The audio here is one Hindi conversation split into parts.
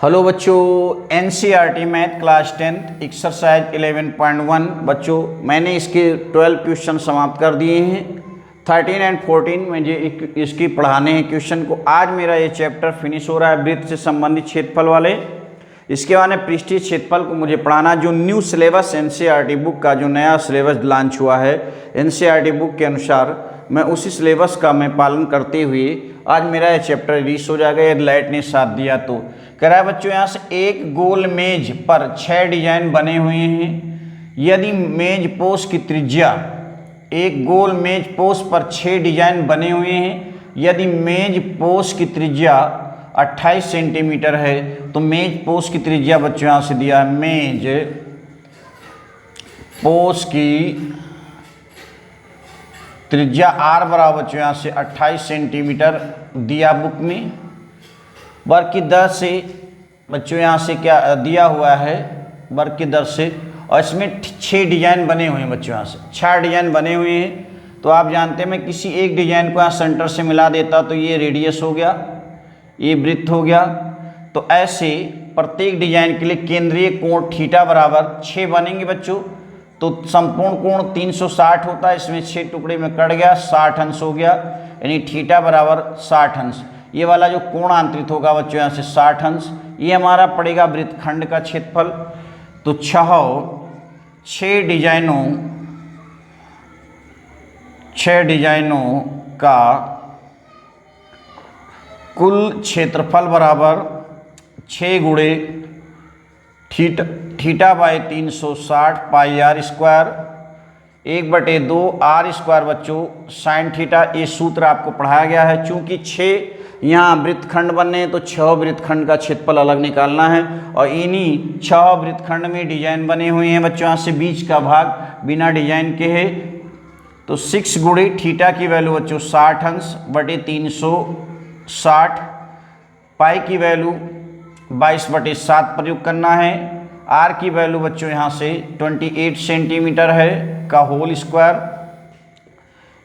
हेलो बच्चों, एनसीईआरटी मैथ क्लास 10 एक्सरसाइज 11.1 बच्चों मैंने इसके 12 क्वेश्चन समाप्त कर दिए हैं। 13 एंड 14 मुझे इसकी पढ़ाने हैं क्वेश्चन को। आज मेरा ये चैप्टर फिनिश हो रहा है वृत्त से संबंधित क्षेत्रफल वाले। इसके बाद में पृष्ठीय क्षेत्रफल को मुझे पढ़ाना। जो न्यू सिलेबस एनसीईआरटी बुक का जो नया सिलेबस लॉन्च हुआ है एनसीईआरटी बुक के अनुसार, मैं उसी सिलेबस का मैं पालन करते हुए आज मेरा ये चैप्टर रिलीज हो जाएगा यदि लाइट ने साथ दिया तो। कह रहा है बच्चों यहाँ से एक गोल मेज पर 6 डिजाइन बने हुए हैं। यदि मेज पोस्ट की त्रिज्या, एक गोल मेज पोस्ट पर 6 डिजाइन बने हुए हैं, यदि मेज पोस्ट की त्रिज्या 28 सेंटीमीटर है तो मेज पोस्ट की त्रिज्या बच्चों यहाँ से दिया है, मेज पोस्ट की त्रिज्या आर बराबर बच्चों यहाँ से 28 सेंटीमीटर दिया बुक में। वर्ग की दर से बच्चों यहाँ से क्या दिया हुआ है, वर्ग की दर से, और इसमें 6 डिजाइन बने हुए हैं बच्चों यहाँ से 6 डिजाइन बने हुए हैं। तो आप जानते हैं मैं किसी एक डिजाइन को यहाँ सेंटर से मिला देता तो ये रेडियस हो गया, ये वृत्त हो गया। तो ऐसे प्रत्येक डिजाइन के लिए केंद्रीय कोण थीटा बराबर 6 बनेंगे बच्चों। तो संपूर्ण कोण 360 होता है, इसमें 6 टुकड़े में कट गया, 60 अंश हो गया, यानी थीटा बराबर 60 अंश। ये वाला जो कोण आंतरित होगा बच्चों यहाँ से 60 अंश, ये हमारा पड़ेगा वृत्तखंड का क्षेत्रफल। तो 6 डिजाइनों का कुल क्षेत्रफल बराबर 6 गुणे theta by 360 pi R square 1/2 R square बच्चों साइन थीटा। ये सूत्र आपको पढ़ाया गया है। चूंकि 6 यहाँ वृत्तखंड बनने हैं तो 6 वृत्तखंड का क्षेत्रफल अलग निकालना है, और इन्हीं 6 वृत्तखंड में डिजाइन बने हुए हैं बच्चों। यहाँ से बीच का भाग बिना डिजाइन के है। तो 6 गुणे थीटा की वैल्यू बच्चों 60 अंश बटे 360, पाई की वैल्यू 22/7 प्रयोग करना है। आर की वैल्यू बच्चों यहाँ से 28 सेंटीमीटर है का होल स्क्वायर,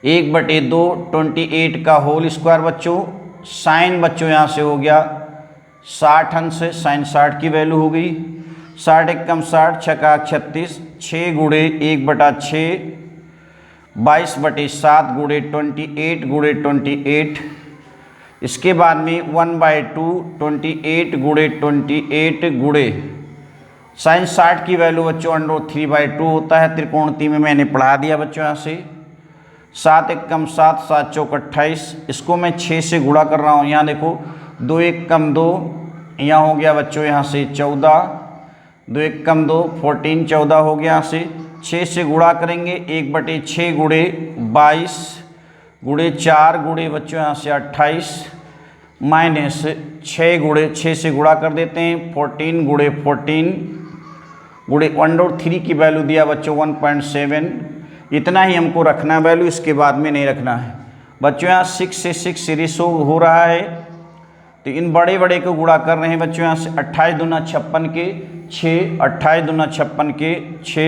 1/2 28 का होल स्क्वायर बच्चों। साइन बच्चों यहाँ से हो गया 60 अंश है, साइन 60 की वैल्यू हो गई। 60 एकम 60, 6 का 36, 6 गुणे 1/6 22/7 गुणे 28 गुणे 28। इसके बाद में 1/2 28 गुणे 28 गुणे साइन 60 की वैल्यू बच्चों √3/2 होता है। त्रिकोणमिति में मैंने पढ़ा दिया बच्चों यहाँ से। 7 एकम 7, 7 चौक 28। इसको मैं 6 से गुणा कर रहा हूँ। यहाँ देखो 2 एकम 2, यहाँ हो गया बच्चों यहाँ से 14, 2 एकम 2 14 14 हो गया यहाँ से। 6 से गुणा करेंगे 1/6 गुणे 22 गुणे 4 गुणे बच्चों यहाँ से 28 माइनस 6 गुणे 6 से गुणा कर देते हैं 14 गुणे 14 गुणे 1/3 की वैल्यू दिया बच्चों 1.7। इतना ही हमको रखना वैल्यू, इसके बाद में नहीं रखना है बच्चों। यहाँ 6 से 6 रेशो हो रहा है तो इन बड़े बड़े को गुणा कर रहे हैं बच्चों। यहाँ से 28 दूना 56 के 6, 28 दूना 56 के 6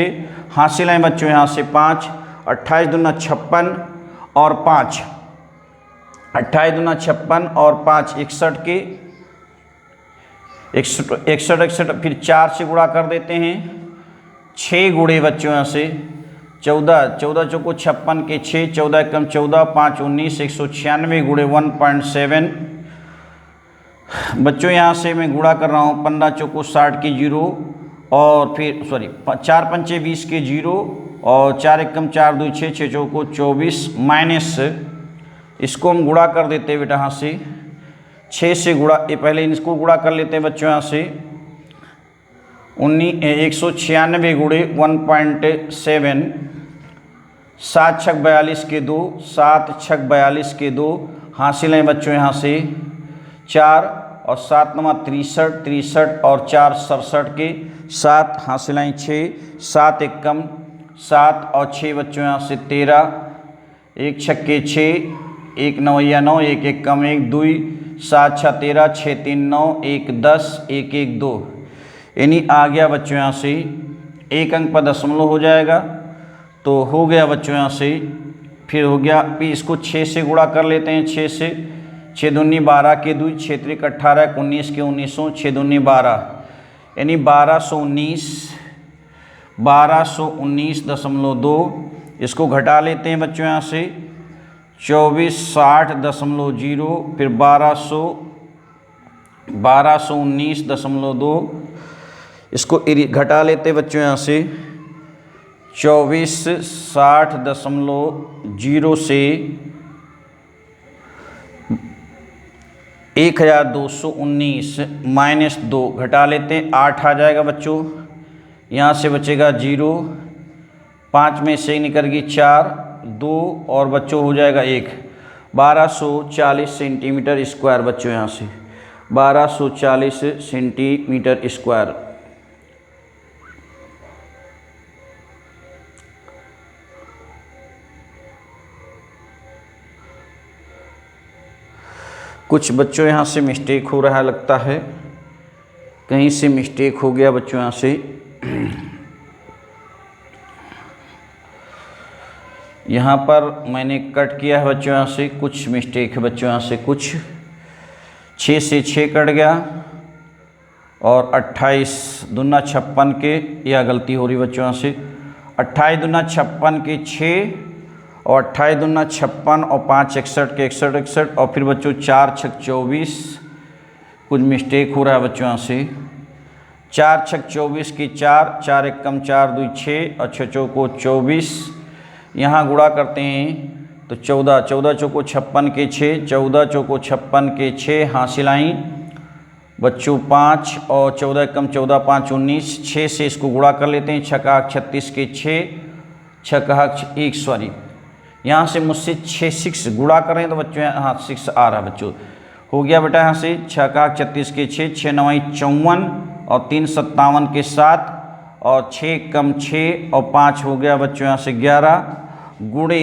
हासिल हैं बच्चों यहाँ से 5, 28 दूना 56 और 5, 28 दूना 56 और 5 61 के 61 फिर 4 से गुणा कर देते हैं। 6 गुणे बच्चों यहाँ से 14 चौको 56 के 6, 14 एकम 14, 5 19 196 गुणे 1.7 बच्चों। यहाँ से मैं गुणा कर रहा हूँ 15 चौको 60 के 0 और फिर 4 पंचे 20 के 0 और 4 एकम 4 2 6, 6 चौको 24 माइनस, इसको हम गुणा कर देते हैं बेटा यहाँ से 6 से गुणा, ये पहले इसको गुणा कर लेते हैं बच्चों यहाँ से 196 गुणे 1.7, 7 छक 42 के 2, 7 छक 42 के 2 हासिल हैं बच्चों यहाँ से 4 और 7 नमा 63, 63 और 4 67 के 7 हासिल हैं 6, 7 एकम 7 और 6 बच्चों यहाँ से 13, 1 छक्के 6, 1 9 9, 1 एकम 1 2, 7 6 13, 6 3 9, 1 10, 1 1 2, यानी आ गया बच्चों यहाँ से 1 अंक पर दशमलव हो जाएगा। तो हो गया बच्चों यहाँ से, फिर हो गया, फिर इसको 6 से गुणा कर लेते हैं 6 से 6 दूनी 12 के 2, 6 त्रिक 18, 19 के 1900, 6 दूनी 12 यानी 1219.2। इसको घटा लेते हैं बच्चों यहाँ से 2460.0, फिर 1219.2। इसको घटा लेते हैं बच्चों यहाँ से 2460.0 से 1219 माइनस 2 घटा लेते हैं 8 आ जाएगा बच्चों। यहाँ से बचेगा 0, 5 में से निकल गई 4, 2 और बच्चों हो जाएगा 1। 1240 सेंटीमीटर स्क्वायर बच्चों, यहाँ से 1240 सेंटीमीटर स्क्वायर। कुछ बच्चों यहाँ से मिस्टेक हो रहा है, लगता है कहीं से मिस्टेक हो गया बच्चों यहाँ से। यहाँ पर मैंने कट किया है बच्चों, यहाँ से कुछ मिस्टेक है बच्चों, यहाँ से कुछ 6 से 6 कट गया और 28 दूना 56 के, यह गलती हो रही बच्चों यहाँ से। 28 दूना 56 के 6 और 28 दूना 56 और 5 61 के 61 और फिर बच्चों 4 छक 24। कुछ मिस्टेक हो रहा है बच्चों यहाँ से। 4 छक 24 की 4, 4 एक कम 4 2 6 और 6 चौको 24। यहाँ गुणा करते हैं तो 14, 14 चौको 56 के 6, 14 चौको 56 के 6 हासिल आई बच्चों 5 और 14 एक कम 14 5 19। 6 से इसको गुणा कर लेते हैं, 6 का 36 के 6, 6 का 1 सॉरी, यहाँ से मुझसे 6 गुणा करें तो बच्चों यहाँ 6 आ रहा है बच्चों। हो गया बेटा यहाँ से 6 का 36 के 6, 6 9 54 और 3 57 के 7 और 6 कम 6 और 5 हो गया बच्चों यहाँ से 11 गुणे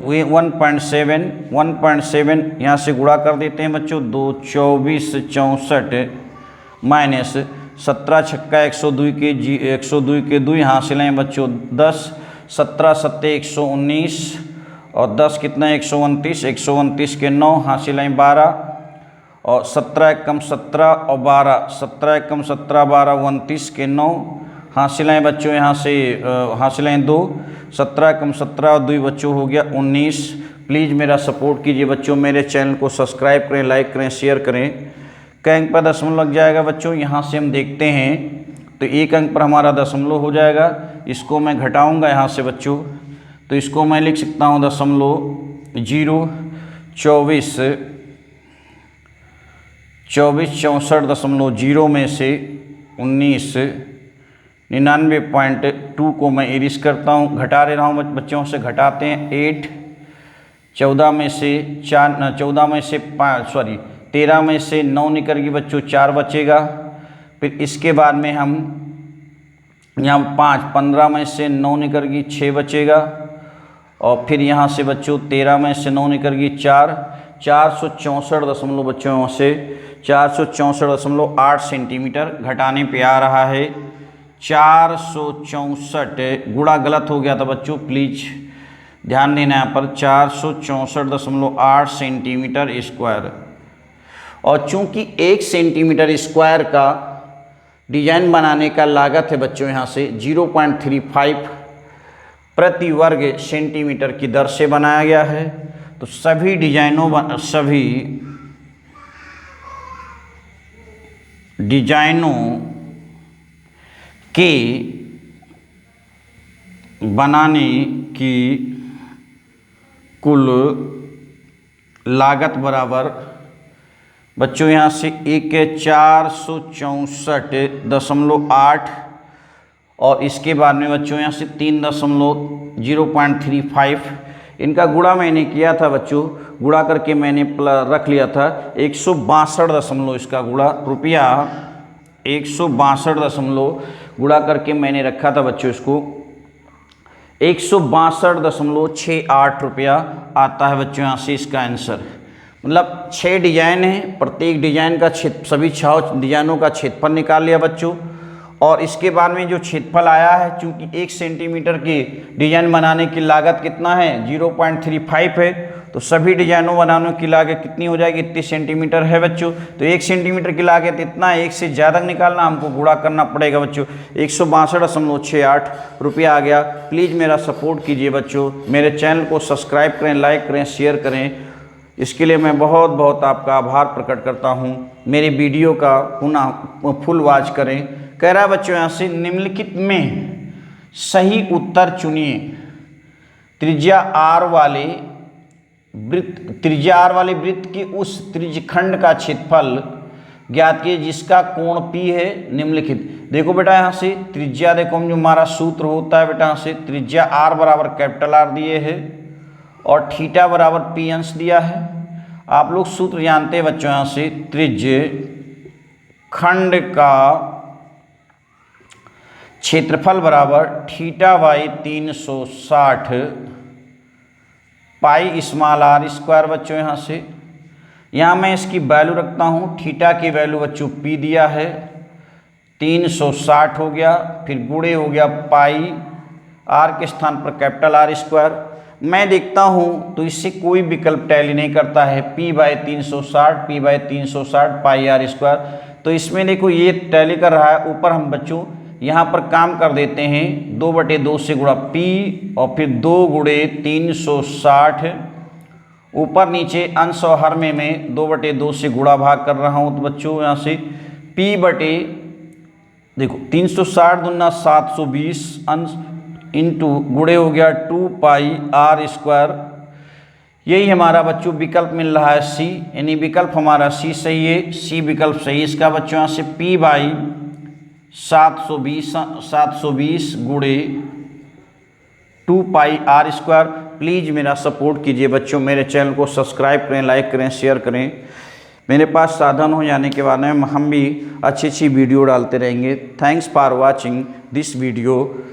1.7 यहाँ से गुणा कर देते हैं बच्चों। 2 24 64 माइनस 17 छक्का 102 के 2 यहाँ से लें बच्चों 10, 17 7 119 और 10 कितना 129, 129 के 9 हासिल हैं 12 और 17 कम 17 और 12, 17 कम 17 12 29 के 9 हासिल हैं बच्चों यहाँ से हासिल हैं 2, 17 कम 17 और 2 बच्चों हो गया 19। प्लीज़ मेरा सपोर्ट कीजिए बच्चों, मेरे चैनल को सब्सक्राइब करें, लाइक करें, शेयर करें। कई अंक पर दशमलव लग जाएगा बच्चों, यहाँ से हम देखते हैं तो 1 अंक पर हमारा दशमलव हो जाएगा। इसको मैं घटाऊँगा यहाँ से बच्चों, तो इसको मैं लिख सकता हूँ 0.24 64.0 में से 19 99.2 को मैं इरेज करता हूँ, घटा रहा हूँ बच्चों से। घटाते हैं 8, 14 में से 13 में से 9 निकल गई बच्चों, 4 बचेगा। फिर इसके बाद में हम यहाँ 5, 15 में से 9 निकल गई 6 बचेगा और फिर यहाँ से बच्चों 13 में से 9 निकल गई 4, 464 बच्चों से 464.8 सेंटीमीटर घटाने पे आ रहा है 464। गुणा गलत हो गया था बच्चों, प्लीज़ ध्यान देना यहाँ पर 464.8 सेंटीमीटर स्क्वायर। और चूंकि 1 सेंटीमीटर स्क्वायर का डिजाइन बनाने का लागत है बच्चों यहाँ से 0.35 प्रति वर्ग सेंटीमीटर की दर से बनाया गया है, तो सभी डिजाइनों के बनाने की कुल लागत बराबर बच्चों यहाँ से 464.8 और इसके बाद में बच्चों यहाँ से 3.035 इनका गुणा मैंने किया था बच्चों, गुणा करके मैंने रख लिया था 162 इसका गुणा रुपया 162 गुणा करके मैंने रखा था बच्चों, इसको 162.68 रुपया आता है बच्चों यहाँ से इसका आंसर। मतलब 6 डिजाइन है, प्रत्येक डिजाइन का सभी 6 डिजाइनों का क्षेत्रफल निकाल लिया बच्चों। और इसके बाद में जो क्षेत्रफल आया है, चूंकि 1 सेंटीमीटर की डिजाइन बनाने की लागत कितना है 0.35 है, तो सभी डिजाइनों बनाने की लागत कितनी हो जाएगी, इतनी सेंटीमीटर है बच्चों। तो 1 सेंटीमीटर की लागत इतना, 1 से ज़्यादा निकालना हमको गुणा करना पड़ेगा बच्चों। 162.68 रुपया आ गया। प्लीज़ मेरा सपोर्ट कीजिए बच्चों, मेरे चैनल को सब्सक्राइब करें, लाइक करें, शेयर करें। इसके लिए मैं बहुत बहुत आपका आभार प्रकट करता हूँ। मेरी वीडियो का पुनः फुल वॉच करें। कह रहा है बच्चों यहाँ से, निम्नलिखित में सही उत्तर चुनिए। त्रिज्या आर वाले वृत्त के उस त्रिज्यखंड का क्षेत्रफल ज्ञात कीजिए जिसका कोण P है निम्नलिखित। देखो बेटा यहाँ से त्रिज्या, देखो हम जो हमारा सूत्र होता है बेटा, यहाँ से त्रिज्या R बराबर कैपिटल R दिए है और थीटा बराबर P अंश दिया है। आप लोग सूत्र जानते हैं बच्चों, यहाँ से त्रिज्य खंड का क्षेत्रफल बराबर theta by 360 pi small r square बच्चों। यहाँ से यहाँ मैं इसकी वैल्यू रखता हूँ, थीटा की वैल्यू बच्चों P दिया है 360 हो गया, फिर गुणे हो गया पाई, r के स्थान पर कैपिटल R स्क्वायर। मैं देखता हूँ तो इससे कोई विकल्प टैली नहीं करता है, P by 360 pi R square. तो इसमें देखो ये टैली कर रहा है। ऊपर हम बच्चों यहाँ पर काम कर देते हैं, 2/2 से गुणा P और फिर 2 गुणे 360, ऊपर नीचे अंश और हर में मैं 2/2 से गुणा भाग कर रहा हूँ। तो बच्चों यहाँ से P बटे देखो 360 दूना 720 अंश इंटू गुणे हो गया 2 पाई R स्क्वायर। यही हमारा बच्चों विकल्प मिल रहा है C, यानी विकल्प हमारा C सही है। C विकल्प सही इसका बच्चों। यहाँ से P बाई 720 गुणे 2 पाई R स्क्वायर। प्लीज़ मेरा सपोर्ट कीजिए बच्चों, मेरे चैनल को सब्सक्राइब करें, लाइक करें, शेयर करें। मेरे पास साधन हो जाने के बाद में हम भी अच्छी वीडियो डालते रहेंगे। Thanks for watching this video.